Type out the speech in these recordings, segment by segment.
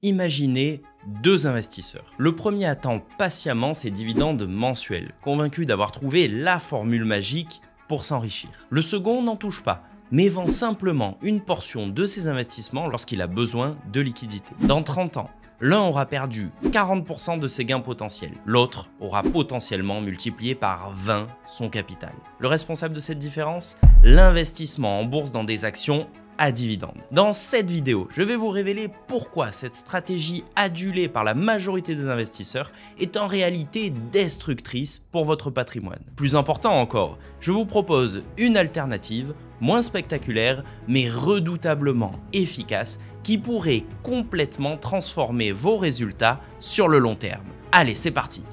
Imaginez deux investisseurs. Le premier attend patiemment ses dividendes mensuels, convaincu d'avoir trouvé la formule magique pour s'enrichir. Le second n'en touche pas, mais vend simplement une portion de ses investissements lorsqu'il a besoin de liquidité. Dans 30 ans, l'un aura perdu 40% de ses gains potentiels, l'autre aura potentiellement multiplié par 20 son capital. Le responsable de cette différence? L'investissement en bourse dans des actions à dividendes. Dans cette vidéo, je vais vous révéler pourquoi cette stratégie adulée par la majorité des investisseurs est en réalité destructrice pour votre patrimoine. Plus important encore, je vous propose une alternative moins spectaculaire mais redoutablement efficace qui pourrait complètement transformer vos résultats sur le long terme. Allez, c'est parti!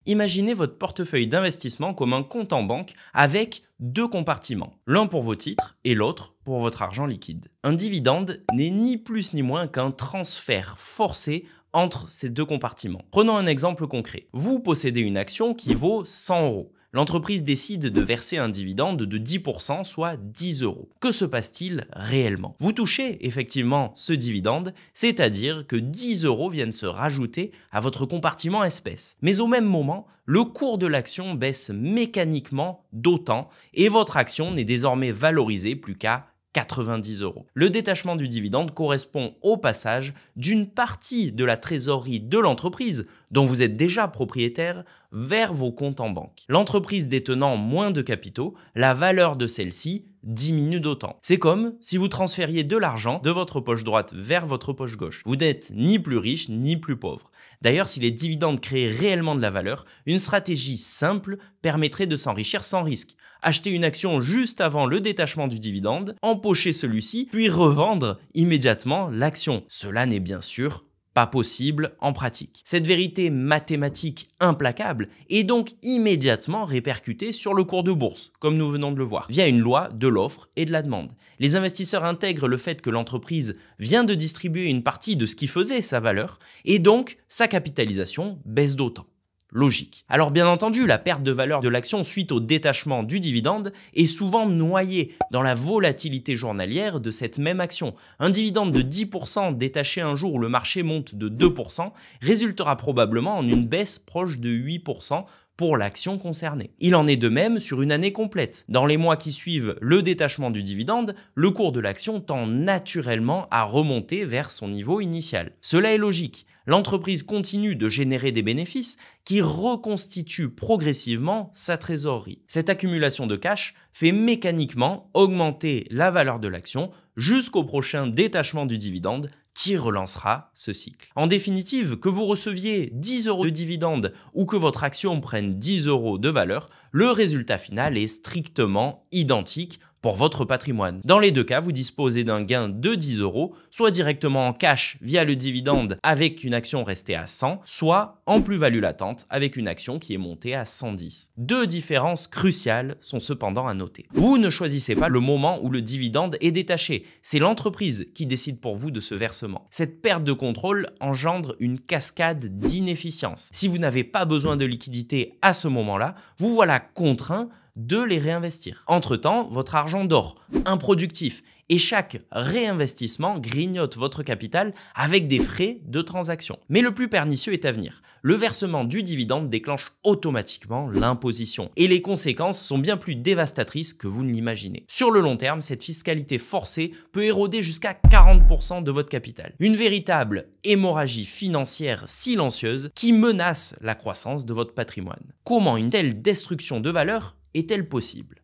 Imaginez votre portefeuille d'investissement comme un compte en banque avec deux compartiments, l'un pour vos titres et l'autre pour votre argent liquide. Un dividende n'est ni plus ni moins qu'un transfert forcé entre ces deux compartiments. Prenons un exemple concret. Vous possédez une action qui vaut 100 €. L'entreprise décide de verser un dividende de 10%, soit 10 €. Que se passe-t-il réellement? Vous touchez effectivement ce dividende, c'est-à-dire que 10 € viennent se rajouter à votre compartiment espèces. Mais au même moment, le cours de l'action baisse mécaniquement d'autant et votre action n'est désormais valorisée plus qu'à 90 €. Le détachement du dividende correspond au passage d'une partie de la trésorerie de l'entreprise, dont vous êtes déjà propriétaire, vers vos comptes en banque. L'entreprise détenant moins de capitaux, la valeur de celle-ci diminue d'autant. C'est comme si vous transfériez de l'argent de votre poche droite vers votre poche gauche. Vous n'êtes ni plus riche ni plus pauvre. D'ailleurs, si les dividendes créaient réellement de la valeur, une stratégie simple permettrait de s'enrichir sans risque. Acheter une action juste avant le détachement du dividende, empocher celui-ci, puis revendre immédiatement l'action. Cela n'est bien sûr pas possible en pratique. Cette vérité mathématique implacable est donc immédiatement répercutée sur le cours de bourse, comme nous venons de le voir, via une loi de l'offre et de la demande. Les investisseurs intègrent le fait que l'entreprise vient de distribuer une partie de ce qui faisait sa valeur, et donc sa capitalisation baisse d'autant. Logique. Alors bien entendu, la perte de valeur de l'action suite au détachement du dividende est souvent noyée dans la volatilité journalière de cette même action. Un dividende de 10% détaché un jour où le marché monte de 2% résultera probablement en une baisse proche de 8% pour l'action concernée. Il en est de même sur une année complète. Dans les mois qui suivent le détachement du dividende, le cours de l'action tend naturellement à remonter vers son niveau initial. Cela est logique. L'entreprise continue de générer des bénéfices qui reconstituent progressivement sa trésorerie. Cette accumulation de cash fait mécaniquement augmenter la valeur de l'action jusqu'au prochain détachement du dividende qui relancera ce cycle. En définitive, que vous receviez 10 € de dividende ou que votre action prenne 10 € de valeur, le résultat final est strictement identique pour votre patrimoine. Dans les deux cas, vous disposez d'un gain de 10 €, soit directement en cash via le dividende avec une action restée à 100, soit en plus-value latente avec une action qui est montée à 110. Deux différences cruciales sont cependant à noter. Vous ne choisissez pas le moment où le dividende est détaché, c'est l'entreprise qui décide pour vous de ce versement. Cette perte de contrôle engendre une cascade d'inefficience. Si vous n'avez pas besoin de liquidité à ce moment-là, vous voilà contraint de les réinvestir. Entre-temps, votre argent dort, improductif, et chaque réinvestissement grignote votre capital avec des frais de transaction. Mais le plus pernicieux est à venir. Le versement du dividende déclenche automatiquement l'imposition, et les conséquences sont bien plus dévastatrices que vous ne l'imaginez. Sur le long terme, cette fiscalité forcée peut éroder jusqu'à 40% de votre capital. Une véritable hémorragie financière silencieuse qui menace la croissance de votre patrimoine. Comment une telle destruction de valeur est-elle possible?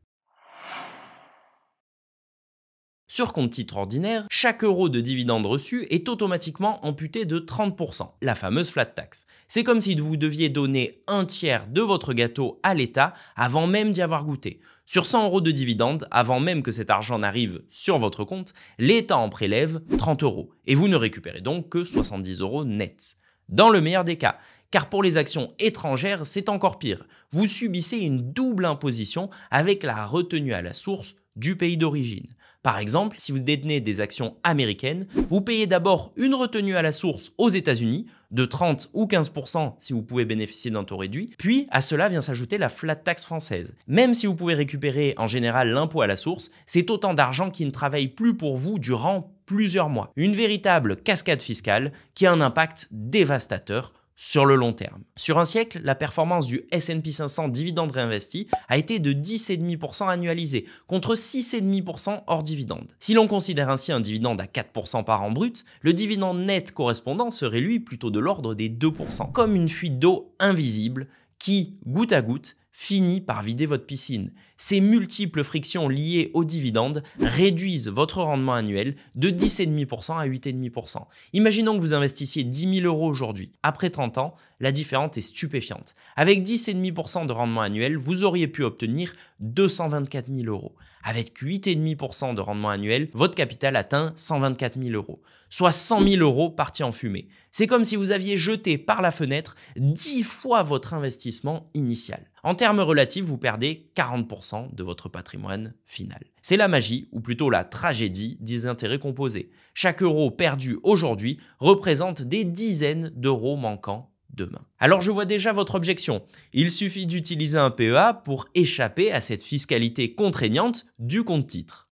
Sur compte titre ordinaire, chaque euro de dividende reçu est automatiquement amputé de 30%, la fameuse flat tax. C'est comme si vous deviez donner un tiers de votre gâteau à l'État avant même d'y avoir goûté. Sur 100 € de dividende, avant même que cet argent n'arrive sur votre compte, l'État en prélève 30 € et vous ne récupérez donc que 70 € nets. Dans le meilleur des cas, car pour les actions étrangères, c'est encore pire. Vous subissez une double imposition avec la retenue à la source du pays d'origine. Par exemple, si vous détenez des actions américaines, vous payez d'abord une retenue à la source aux États-Unis, de 30 ou 15% si vous pouvez bénéficier d'un taux réduit, puis à cela vient s'ajouter la flat tax française. Même si vous pouvez récupérer en général l'impôt à la source, c'est autant d'argent qui ne travaille plus pour vous durant plusieurs mois. Une véritable cascade fiscale qui a un impact dévastateur sur le long terme. Sur un siècle, la performance du S&P 500 dividende réinvesti a été de 10,5% annualisé, contre 6,5% hors dividende. Si l'on considère ainsi un dividende à 4% par an brut, le dividende net correspondant serait lui plutôt de l'ordre des 2%, comme une fuite d'eau invisible qui, goutte à goutte, finit par vider votre piscine. Ces multiples frictions liées aux dividendes réduisent votre rendement annuel de 10,5% à 8,5%. Imaginons que vous investissiez 10 000 € aujourd'hui. Après 30 ans, la différence est stupéfiante. Avec 10,5% de rendement annuel, vous auriez pu obtenir 224 000 €. Avec 8,5% de rendement annuel, votre capital atteint 124 000 €, soit 100 000 € partis en fumée. C'est comme si vous aviez jeté par la fenêtre 10 fois votre investissement initial. En termes relatifs, vous perdez 40% de votre patrimoine final. C'est la magie, ou plutôt la tragédie, des intérêts composés. Chaque euro perdu aujourd'hui représente des dizaines d'euros manquants demain. Alors je vois déjà votre objection. Il suffit d'utiliser un PEA pour échapper à cette fiscalité contraignante du compte-titres.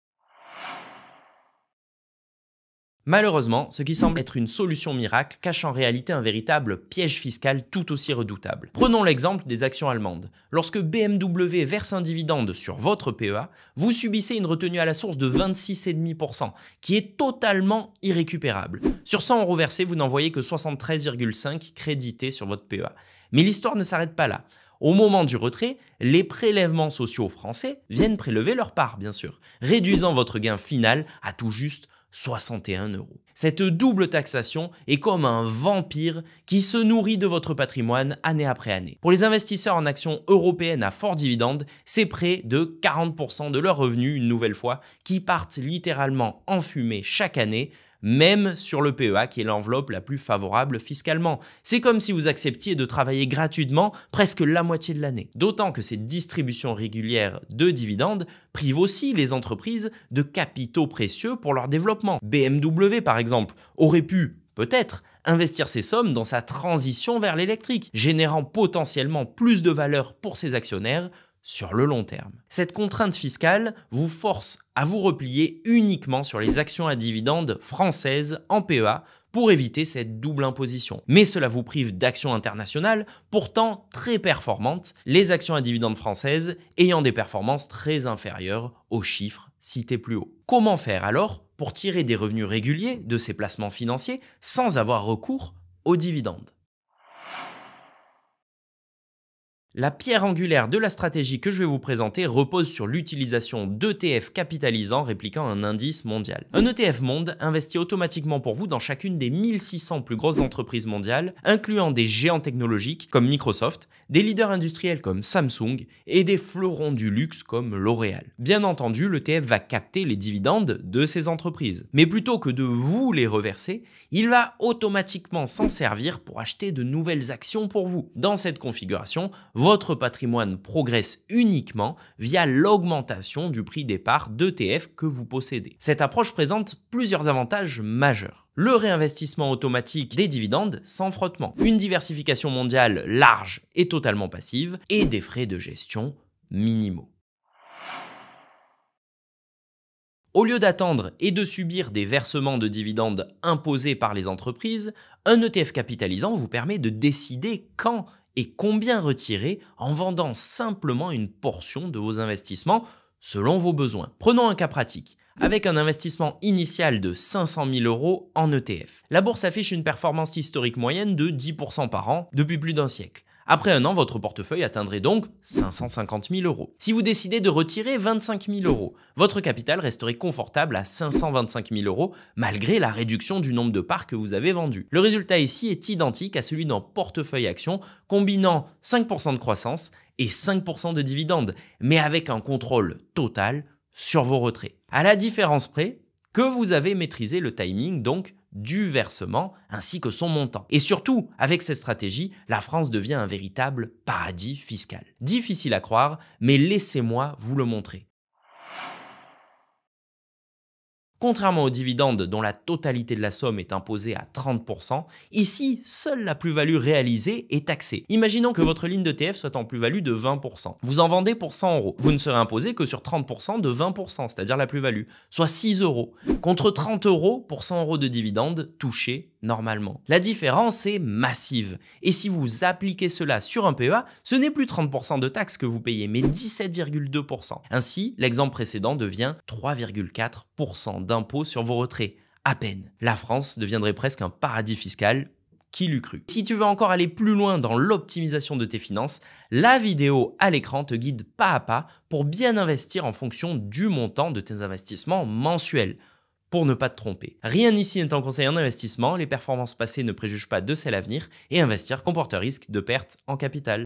Malheureusement, ce qui semble être une solution miracle cache en réalité un véritable piège fiscal tout aussi redoutable. Prenons l'exemple des actions allemandes. Lorsque BMW verse un dividende sur votre PEA, vous subissez une retenue à la source de 26,5%, qui est totalement irrécupérable. Sur 100 € versés, vous n'en voyez que 73,5 crédités sur votre PEA. Mais l'histoire ne s'arrête pas là. Au moment du retrait, les prélèvements sociaux français viennent prélever leur part, bien sûr, réduisant votre gain final à tout juste 61 €. Cette double taxation est comme un vampire qui se nourrit de votre patrimoine année après année. Pour les investisseurs en actions européennes à fort dividende, c'est près de 40% de leurs revenus, une nouvelle fois, qui partent littéralement en fumée chaque année, même sur le PEA qui est l'enveloppe la plus favorable fiscalement. C'est comme si vous acceptiez de travailler gratuitement presque la moitié de l'année. D'autant que cette distribution régulière de dividendes prive aussi les entreprises de capitaux précieux pour leur développement. BMW par exemple aurait pu, peut-être, investir ces sommes dans sa transition vers l'électrique, générant potentiellement plus de valeur pour ses actionnaires sur le long terme. Cette contrainte fiscale vous force à vous replier uniquement sur les actions à dividendes françaises en PEA pour éviter cette double imposition. Mais cela vous prive d'actions internationales pourtant très performantes, les actions à dividendes françaises ayant des performances très inférieures aux chiffres cités plus haut. Comment faire alors pour tirer des revenus réguliers de ces placements financiers sans avoir recours aux dividendes ? La pierre angulaire de la stratégie que je vais vous présenter repose sur l'utilisation d'ETF capitalisants répliquant un indice mondial. Un ETF monde investit automatiquement pour vous dans chacune des 1600 plus grosses entreprises mondiales, incluant des géants technologiques comme Microsoft, des leaders industriels comme Samsung et des fleurons du luxe comme L'Oréal. Bien entendu, l'ETF va capter les dividendes de ces entreprises. Mais plutôt que de vous les reverser, il va automatiquement s'en servir pour acheter de nouvelles actions pour vous. Dans cette configuration, votre patrimoine progresse uniquement via l'augmentation du prix des parts d'ETF que vous possédez. Cette approche présente plusieurs avantages majeurs. Le réinvestissement automatique des dividendes sans frottement, une diversification mondiale large et totalement passive et des frais de gestion minimaux. Au lieu d'attendre et de subir des versements de dividendes imposés par les entreprises, un ETF capitalisant vous permet de décider quand et combien retirer en vendant simplement une portion de vos investissements selon vos besoins. Prenons un cas pratique. Avec un investissement initial de 500 000 € en ETF, la bourse affiche une performance historique moyenne de 10% par an depuis plus d'un siècle. Après un an, votre portefeuille atteindrait donc 550 000 €. Si vous décidez de retirer 25 000 €, votre capital resterait confortable à 525 000 € malgré la réduction du nombre de parts que vous avez vendues. Le résultat ici est identique à celui d'un portefeuille action combinant 5% de croissance et 5% de dividendes, mais avec un contrôle total sur vos retraits. À la différence près que vous avez maîtrisé le timing donc du versement ainsi que son montant. Et surtout, avec cette stratégie, la France devient un véritable paradis fiscal. Difficile à croire, mais laissez-moi vous le montrer. Contrairement aux dividendes dont la totalité de la somme est imposée à 30%, ici, seule la plus-value réalisée est taxée. Imaginons que votre ligne d'ETF soit en plus-value de 20%. Vous en vendez pour 100 €. Vous ne serez imposé que sur 30% de 20%, c'est-à-dire la plus-value, soit 6 €, contre 30 € pour 100 € de dividendes touchés normalement. La différence est massive. Et si vous appliquez cela sur un PEA, ce n'est plus 30% de taxes que vous payez, mais 17,2%. Ainsi, l'exemple précédent devient 3,4% d'impôt sur vos retraits. À peine. La France deviendrait presque un paradis fiscal. Qui l'eût cru? Si tu veux encore aller plus loin dans l'optimisation de tes finances, la vidéo à l'écran te guide pas à pas pour bien investir en fonction du montant de tes investissements mensuels. Pour ne pas te tromper. Rien ici n'est un conseil en investissement, les performances passées ne préjugent pas de celles à venir et investir comporte un risque de perte en capital.